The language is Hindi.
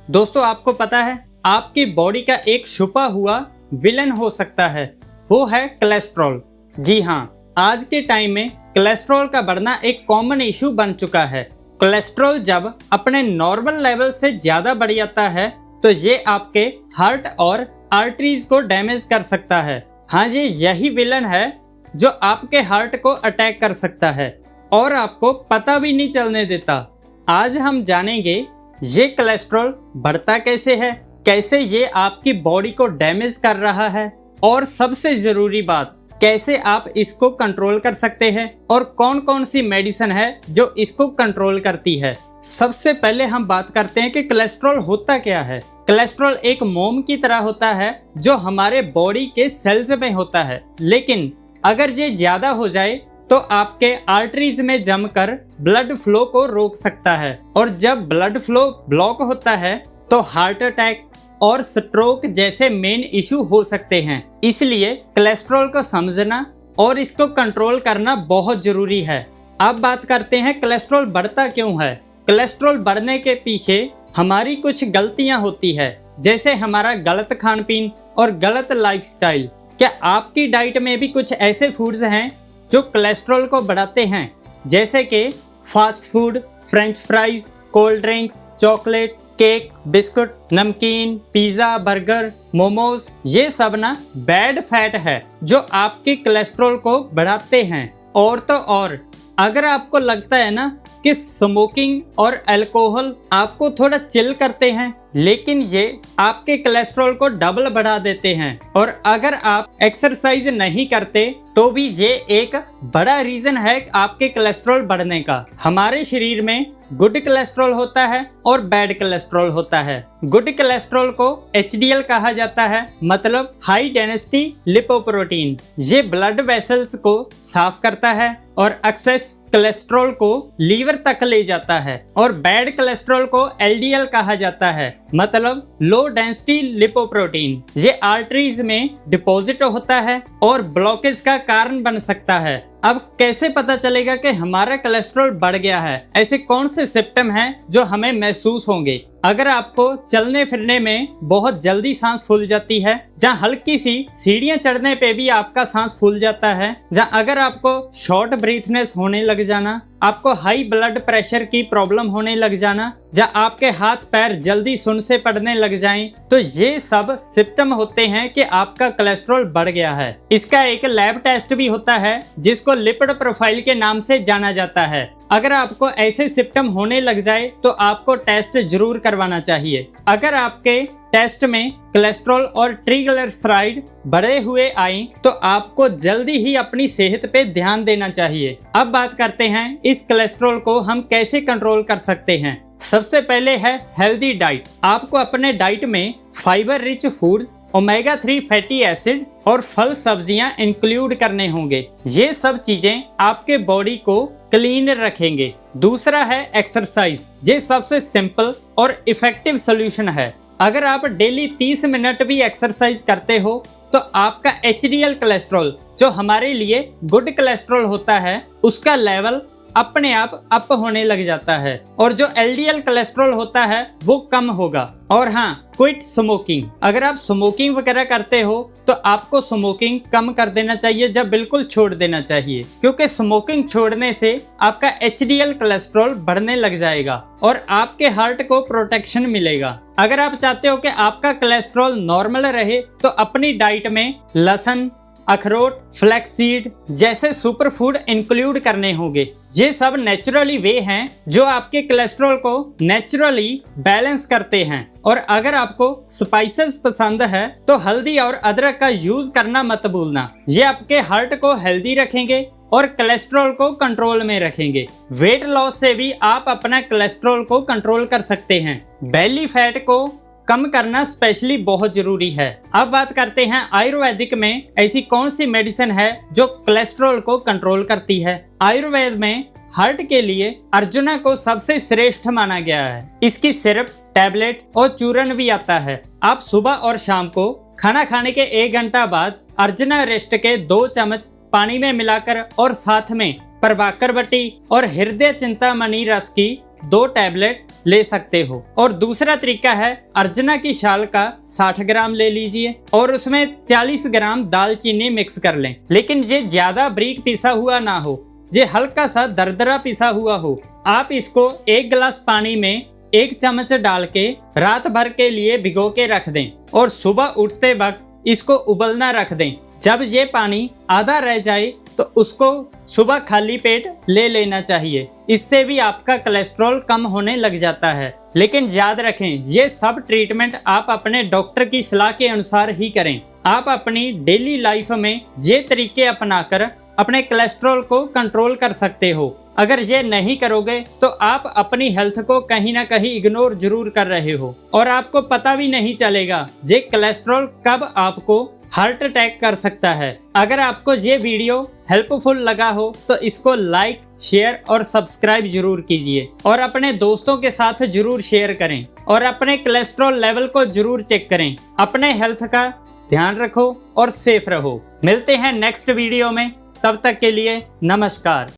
दोस्तों आपको पता है आपकी बॉडी का एक छुपा हुआ विलन हो सकता है, वो है कोलेस्ट्रॉल। जी हाँ, आज के टाइम में कोलेस्ट्रॉल का बढ़ना एक कॉमन इशू बन चुका है। कोलेस्ट्रॉल जब अपने नॉर्मल लेवल से ज्यादा बढ़ जाता है तो ये आपके हार्ट और आर्टरीज को डैमेज कर सकता है। हाँ जी, यही विलन है जो आपके हार्ट को अटैक कर सकता है और आपको पता भी नहीं चलने देता। आज हम जानेंगे ये कोलेस्ट्रॉल बढ़ता कैसे है, कैसे ये आपकी बॉडी को डैमेज कर रहा है और सबसे जरूरी बात, कैसे आप इसको कंट्रोल कर सकते हैं और कौन कौन सी मेडिसिन है जो इसको कंट्रोल करती है। सबसे पहले हम बात करते हैं कि कोलेस्ट्रॉल होता क्या है। कोलेस्ट्रॉल एक मोम की तरह होता है जो हमारे बॉडी के सेल्स में होता है, लेकिन अगर ये ज्यादा हो जाए तो आपके आर्टरीज में जमकर ब्लड फ्लो को रोक सकता है और जब ब्लड फ्लो ब्लॉक होता है तो हार्ट अटैक और स्ट्रोक जैसे मेन इशू हो सकते हैं। इसलिए कोलेस्ट्रॉल को समझना और इसको कंट्रोल करना बहुत जरूरी है। अब बात करते हैं कोलेस्ट्रॉल बढ़ता क्यों है। कोलेस्ट्रॉल बढ़ने के पीछे हमारी कुछ गलतियां होती है, जैसे हमारा गलत खान पीन और गलत लाइफस्टाइल। क्या आपकी डाइट में भी कुछ ऐसे फूड्स हैं जो कोलेस्ट्रॉल को बढ़ाते हैं, जैसे कि fast food, French fries, cold drinks, chocolate, cake, biscuit, नमकीन, पिज्जा, बर्गर, मोमोज, ये सब ना बैड फैट है जो आपके कोलेस्ट्रॉल को बढ़ाते हैं। और तो और अगर आपको लगता है ना कि स्मोकिंग और अल्कोहल आपको थोड़ा चिल करते हैं, लेकिन ये आपके कोलेस्ट्रॉल को डबल बढ़ा देते हैं, और अगर आप एक्सरसाइज नहीं करते तो भी ये एक बड़ा रीजन है आपके कोलेस्ट्रॉल बढ़ने का। हमारे शरीर में गुड कोलेस्ट्रॉल होता है और बैड कोलेस्ट्रॉल होता है। गुड कोलेस्ट्रॉल को HDL कहा जाता है, मतलब हाई डेंसिटी लिपोप्रोटीन। ये ब्लड वेसल्स को साफ करता है और एक्सेस कोलेस्ट्रॉल को लीवर तक ले जाता है। और बैड कोलेस्ट्रॉल को LDL कहा जाता है, मतलब लो डेंसिटी लिपोप्रोटीन। ये आर्टरीज में डिपॉजिट होता है और ब्लॉकेज का कारण बन सकता है। अब कैसे पता चलेगा कि हमारा कोलेस्ट्रॉल बढ़ गया है? ऐसे कौन से सिम्टम हैं जो हमें महसूस होंगे? अगर आपको चलने फिरने में बहुत जल्दी सांस फूल जाती है, जहाँ हल्की सी सीढ़ियाँ चढ़ने पे भी आपका सांस फूल जाता है, जहाँ अगर आपको शॉर्ट ब्रीथनेस होने लग जाना, आपको हाई ब्लड प्रेशर की प्रॉब्लम होने लग जाना, जहाँ आपके हाथ पैर जल्दी सुन से पड़ने लग जाएं, तो ये सब सिम्टम होते हैं कि आपका कोलेस्ट्रॉल बढ़ गया है। इसका एक लैब टेस्ट भी होता है जिसको लिपिड प्रोफाइल के नाम से जाना जाता है। अगर आपको ऐसे सिम्टम होने लग जाए तो आपको टेस्ट जरूर करवाना चाहिए। अगर आपके टेस्ट में कोलेस्ट्रॉल और ट्राइग्लिसराइड बढ़े हुए आए तो आपको जल्दी ही अपनी सेहत पे ध्यान देना चाहिए। अब बात करते हैं इस कोलेस्ट्रॉल को हम कैसे कंट्रोल कर सकते हैं। सबसे पहले है हेल्दी डाइट। आपको अपने डाइट में fibre rich foods, omega 3 fatty acid और फल सब्जियां इंक्लूड करने होंगे। ये सब चीजें आपके बॉडी को क्लीन रखेंगे। दूसरा है एक्सरसाइज। ये सबसे सिंपल और इफेक्टिव सॉल्यूशन है। अगर आप डेली 30 मिनट भी एक्सरसाइज करते हो तो आपका HDL कोलेस्ट्रॉल, जो हमारे लिए गुड कोलेस्ट्रॉल होता है, उसका लेवल अपने आप अप होने लग जाता है और जो LDL कोलेस्ट्रॉल होता है वो कम होगा। और हाँ, क्विट स्मोकिंग। अगर आप स्मोकिंग वगैरह करते हो तो आपको स्मोकिंग कम कर देना चाहिए, जब बिल्कुल छोड़ देना चाहिए, क्योंकि स्मोकिंग छोड़ने से आपका HDL कोलेस्ट्रॉल बढ़ने लग जाएगा और आपके हार्ट को प्रोटेक्शन मिलेगा। अगर आप चाहते हो कि आपका कोलेस्ट्रॉल नॉर्मल रहे तो अपनी डाइट में लहसुन, अखरोट, फ्लैक्स सीड जैसे सुपर फूड इंक्लूड करने होंगे। ये सब नेचुरली वे हैं जो आपके कोलेस्ट्रॉल को नेचुरली बैलेंस करते हैं। और अगर आपको स्पाइसेस पसंद है तो हल्दी और अदरक का यूज करना मत भूलना। ये आपके हार्ट को हेल्दी रखेंगे और कोलेस्ट्रॉल को कंट्रोल में रखेंगे। वेट लॉस से भी आप अपना कोलेस्ट्रॉल को कंट्रोल कर सकते हैं। बेली फैट को कम करना स्पेशली बहुत जरूरी है। अब बात करते हैं आयुर्वेदिक में ऐसी कौन सी मेडिसिन है जो कोलेस्ट्रॉल को कंट्रोल करती है। आयुर्वेद में हार्ट के लिए अर्जुना को सबसे श्रेष्ठ माना गया है। इसकी सिरप, टैबलेट और चूर्ण भी आता है। आप सुबह और शाम को खाना खाने के 1 घंटा बाद अर्जुना रेस्ट के 2 चम्मच पानी में मिलाकर और साथ में प्रभाकर बट्टी और हृदय चिंतामणि रस की 2 टैबलेट ले सकते हो। और दूसरा तरीका है अर्जना की शाल का 60 ग्राम ले लीजिए और उसमें 40 ग्राम दालचीनी मिक्स कर लें। लेकिन ये ज्यादा बारीक पिसा हुआ ना हो, ये हल्का सा दरदरा पिसा हुआ हो। आप इसको 1 गिलास पानी में 1 चम्मच डाल के रात भर के लिए भिगो के रख दें और सुबह उठते वक्त इसको उबलना रख दें। जब ये पानी आधा रह जाए तो उसको सुबह खाली पेट ले लेना चाहिए। इससे भी आपका कोलेस्ट्रॉल कम होने लग जाता है। लेकिन याद रखें, ये सब ट्रीटमेंट आप अपने डॉक्टर की सलाह के अनुसार ही करें। आप अपनी डेली लाइफ में ये तरीके अपनाकर अपने कोलेस्ट्रॉल को कंट्रोल कर सकते हो। अगर ये नहीं करोगे तो आप अपनी हेल्थ को कहीं ना कहीं इग्नोर जरूर कर रहे हो और आपको पता भी नहीं चलेगा ये कोलेस्ट्रॉल कब आपको हार्ट अटैक कर सकता है। अगर आपको ये वीडियो हेल्पफुल लगा हो तो इसको लाइक, शेयर और सब्सक्राइब जरूर कीजिए और अपने दोस्तों के साथ जरूर शेयर करें और अपने कोलेस्ट्रॉल लेवल को जरूर चेक करें। अपने हेल्थ का ध्यान रखो और सेफ रहो। मिलते हैं नेक्स्ट वीडियो में, तब तक के लिए नमस्कार।